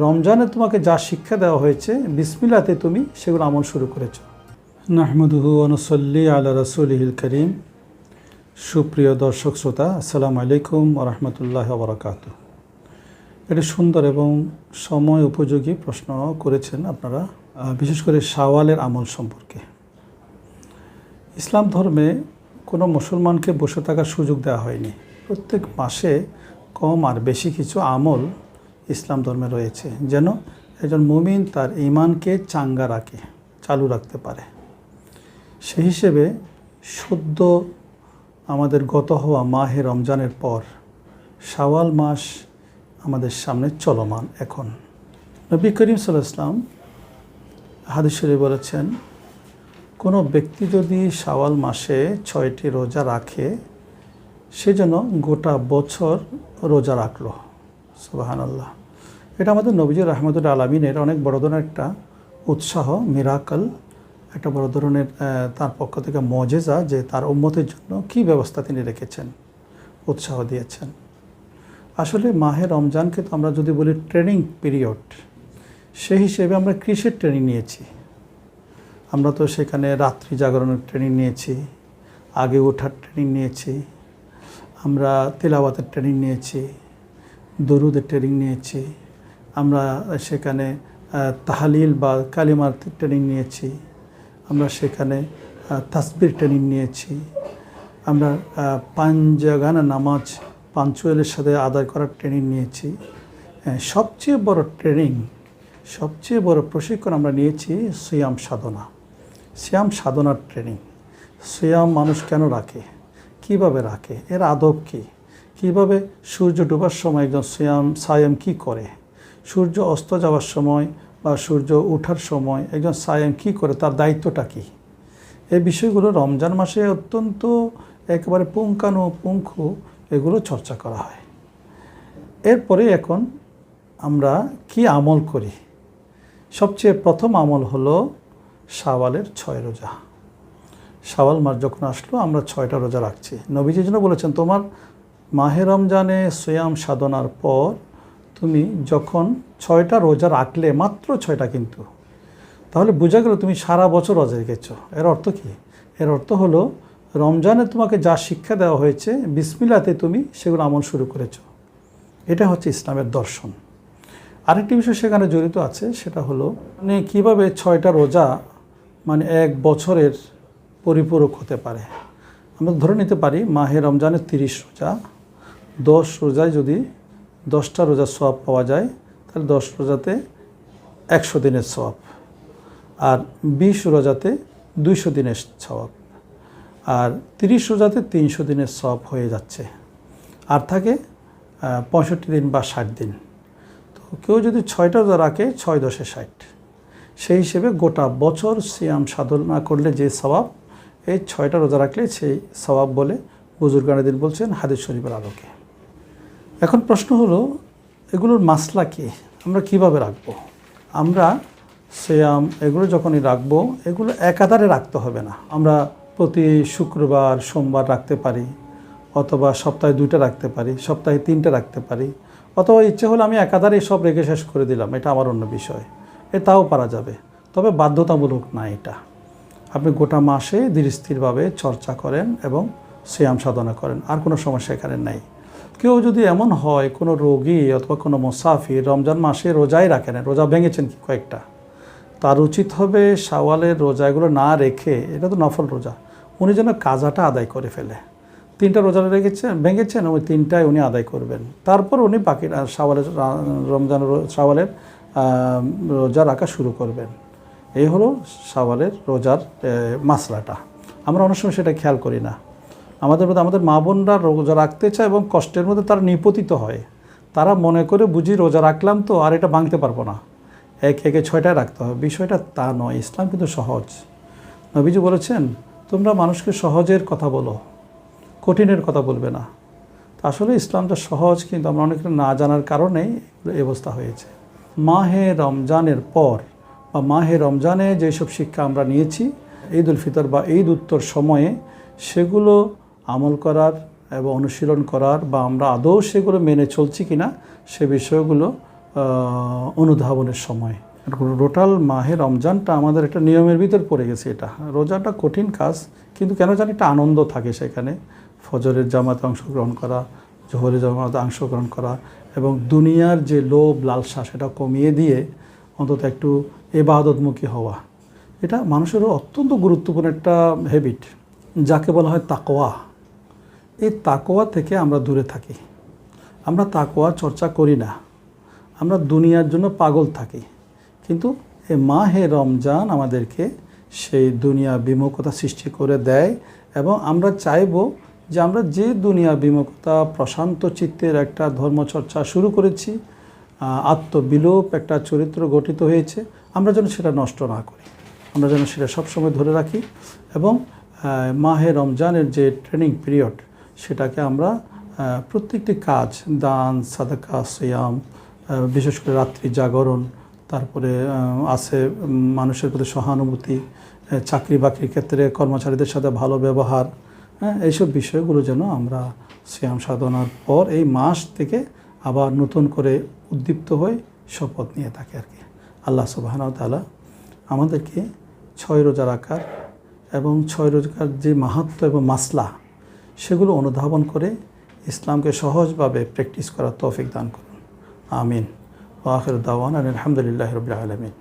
রমজানে তোমাকে যা শিক্ষা দেওয়া হয়েছে বিসমিল্লাতে তুমি সেগুলো আমল শুরু করেছো। নাহমাদুহু ওয়া নুসাল্লি আলা রাসূলিহিল কারীম। সুপ্রিয় দর্শক শ্রোতা, আসসালামু আলাইকুম ওয়া রাহমাতুল্লাহি ওয়া বারাকাতুহু। এটি সুন্দর এবং সময় উপযোগী প্রশ্ন করেছেন আপনারা, বিশেষ করে শাওয়ালের আমল সম্পর্কে। ইসলাম ধর্মে কোনো মুসলমানকে বসে থাকার সুযোগ দেওয়া হয়নি। প্রত্যেক মাসে কম আর বেশি কিছু আমল ইসলাম ধর্মে রয়েছে, যেন একজন মুমিন তার ঈমানকে চাঙ্গা রাখে, চালু রাখতে পারে। সেই হিসেবে সদ্য আমাদের গত হওয়া মাহে রমজানের পর শাওয়াল মাস আমাদের সামনে চলমান। এখন নবী করিম সাল্লাল্লাহু আলাইহি ওয়াসাল্লাম হাদিস শরীফে বলেছেন, কোনো ব্যক্তি যদি শাওয়াল মাসে 6টি রোজা রাখে, সে যেন গোটা বছর রোজা রাখলো। সুবহানাল্লাহ। এটা আমাদের নবীজি রাহমাতুল আলামিনের অনেক বড় ধরনের একটা উৎসাহ, মিরাকল, একটা বড় ধরনের তার পক্ষ থেকে মুজিজা, যে তার উম্মতের জন্য কী ব্যবস্থা তিনি রেখেছেন, উৎসাহ দিয়েছেন। আসলে মাহে রমজানকে তো আমরা যদি বলি ট্রেনিং পিরিয়ড, সেই হিসেবে আমরা কিসের ট্রেনিং নিয়েছি? আমরা তো সেখানে রাত্রি জাগরণের ট্রেনিং নিয়েছি, আগে ওঠার ট্রেনিং নিয়েছি, আমরা তিলাওয়াতের ট্রেনিং নিয়েছি, দরুদের ট্রেনিং নিয়েছি, আমরা সেখানে তাহলিল বা কালিমার ট্রেনিং নিয়েছি, আমরা সেখানে তাসবির ট্রেনিং নিয়েছি, আমরা পাঞ্জাগানা নামাজ পাঞ্চুয়ালের সাথে আদায় করার ট্রেনিং নিয়েছি। সবচেয়ে বড় ট্রেনিং, সবচেয়ে বড় প্রশিক্ষণ আমরা নিয়েছি সিয়াম সাধনা, সিয়াম সাধনার ট্রেনিং। সিয়াম মানুষ কেন রাখে, কিভাবে রাখে, এর আদব কী, কীভাবে সূর্য ডোবার সময় একজন সায়াম কী করে, সূর্য অস্ত যাওয়ার সময় বা সূর্য ওঠার সময় একজন সায়াম কী করে, তার দায়িত্বটা কী, এই বিষয়গুলো রমজান মাসে অত্যন্ত একেবারে পুঙ্খানুপুঙ্খু এগুলো চর্চা করা হয়। এরপরে এখন আমরা কি আমল করি? সবচেয়ে প্রথম আমল হলো শাওয়ালের 6 রোজা। শাওয়াল মাস যখন আসলো আমরা 6টা রোজা রাখছি। নবীজি যেন বলেছেন, তোমার মাহে রমজানে সিয়াম সাধনার পর তুমি যখন 6টা রোজা রাখলে, মাত্র 6টা কিন্তু, তাহলে বোঝা গেল তুমি সারা বছর রোজা রেখেছ। এর অর্থ কী? এর অর্থ হলো রমজানে তোমাকে যা শিক্ষা দেওয়া হয়েছে বিসমিল্লাতে তুমি সেগুলো আমল শুরু করেছ। এটা হচ্ছে ইসলামের দর্শন। আরেকটি বিষয় সেখানে জড়িত আছে, সেটা হলো মানে কীভাবে 6টা রোজা মানে এক বছরের পরিপূরক হতে পারে। আমরা ধরে নিতে পারি মাহে রমজানের 30 রোজা, 10 রোজায় যদি 10টা রোজার সওয়াব পাওয়া যায়, তাহলে 10 রোজাতে 100 দিনের সওয়াব, আর 20 রোজাতে 200 দিনের সওয়াব, আর 30 রোজাতে 300 দিনের সওয়াব হয়ে যাচ্ছে। আর থাকে 65 দিন বা 60 দিন। তো কেউ যদি 6টা রোজা রাখে, 6 10 60, সেই হিসেবে গোটা বছর সিয়াম সাধনা করলে যে সওয়াব, এই 6টা রোজা রাখলে সেই সওয়াব বলে বুজুর্গানদিন বলছেন হাদিস শরীফের আলোকে। এখন প্রশ্ন হলো, এগুলোর মাসলা কি, আমরা কিভাবে রাখবো? আমরা সিয়াম এগুলো যখনই রাখবো, এগুলো একাধারে রাখতে হবে না। আমরা প্রতি শুক্রবার সোমবার রাখতে পারি, অথবা সপ্তাহে 2টা রাখতে পারি, সপ্তাহে 3টা রাখতে পারি, অথবা ইচ্ছে হলে আমি একাধারে সব রেখে শেষ করে দিলাম, এটা আমার অন্য বিষয়, তাও পারা যাবে। তবে বাধ্যতামূলক না এটা। আপনি গোটা মাসে ধীরস্থিরভাবে চর্চা করেন এবং সিয়াম সাধনা করেন, আর কোনো সমস্যা এখানে নাই। কেউ যদি এমন হয়, কোনো রোগী অথবা কোনো মুসাফির রমজান মাসে রোজাই রাখেন, রোজা ভেঙেছেন কি কয়েকটা, তার উচিত হবে শাওয়ালের রোজাগুলো না রেখে, এটা তো নফল রোজা, উনি যেন কাজাটা আদায় করে ফেলে। 3টা রোজা ভেঙেছেন, ওই 3টায় উনি আদায় করবেন। তারপর উনি বাকি শাওয়ালের রোজা রাখা শুরু করবেন। এই হলো শাওয়ালের রোজার মাসলাটা। আমরা অনেক সময় সেটা খেয়াল করি না। আমাদের মা বোনরা রোজা রাখতে চায় এবং কষ্টের মধ্যে তারা নিপতিত হয়। তারা মনে করে বুঝি রোজা রাখলাম তো আর এটা ভাঙতে পারবো না, একে 6টায় রাখতে হবে। বিষয়টা তা নয়। ইসলাম কিন্তু সহজ। নবীজি বলেছেন, তোমরা মানুষকে সহজের কথা বলো, কঠিনের কথা বলবে না। আসলে ইসলামটা সহজ, কিন্তু আমরা অনেকটা না জানার কারণেই এই অবস্থা হয়েছে। মাহে রমজানের পর বা মাহে রমজানে যেসব শিক্ষা আমরা নিয়েছি, ঈদ উল ফিতর বা ঈদ উত্তর সময়ে, সেগুলো আমল করার এবং অনুশীলন করার, বা আমরা আদৌ সেগুলো মেনে চলছি কিনা, সে বিষয়গুলো অনুধাবনের সময়। টোটাল মাহে রমজানটা আমাদের একটা নিয়মের ভিতর পড়ে গেছে। এটা রোজাটা কঠিন কাজ, কিন্তু কেন জানি একটা আনন্দ থাকে সেখানে। ফজরের জামাতে অংশগ্রহণ করা, জোহরের জামাতে অংশগ্রহণ করা এবং দুনিয়ার যে লোভ লালসা সেটা কমিয়ে দিয়ে অন্তত একটু ইবাদতমুখী হওয়া, এটা মানুষেরও অত্যন্ত গুরুত্বপূর্ণ একটা হ্যাবিট, যাকে বলা হয় তাকওয়া। এই তাকওয়া থেকে আমরা দূরে থাকি, আমরা তাকওয়া চর্চা করি না, আমরা দুনিয়ার জন্য পাগল থাকি। কিন্তু এই মাহে রমজান আমাদেরকে সেই দুনিয়া বিমুখতা সৃষ্টি করে দেয় এবং আমরা চাইব যে আমরা যে দুনিয়া বিমুখতা, প্রশান্ত চিত্তের একটা ধর্মচর্চা শুরু করেছি, আত্মবিলোপ একটা চরিত্র গঠিত হয়েছে, আমরা যেন সেটা নষ্ট না করি, আমরা যেন সেটা সবসময় ধরে রাখি এবং মাহে রমজানের যে ট্রেনিং পিরিয়ড সেটাকে আমরা প্রত্যেকটি কাজ, দান, সাদাকা, সিয়াম, বিশেষ করে রাত্রি জাগরণ, তারপরে আছে মানুষের প্রতি সহানুভূতি, চাকরি বাকরির ক্ষেত্রে কর্মচারীদের সাথে ভালো ব্যবহার, এইসব বিষয়গুলো যেন আমরা সিয়াম সাধনার পর এই মাস থেকে আবার নতুন করে উদ্দীপ্ত হয়ে শপথ নিয়ে থাকি আর কি। আল্লাহ সুবহানাহু ওয়া তাআলা আমাদেরকে 6 রোজা রাখার এবং 6 রোজার যে মাহাত্ম্য এবং মাসলা সেগুলো অনুধাবন করে ইসলামকে সহজভাবে প্র্যাকটিস করার তৌফিক দান করুন। আমিন। ওয়া আখিরু দাওয়ানা আলহামদুলিল্লাহি রাব্বিল আলামিন।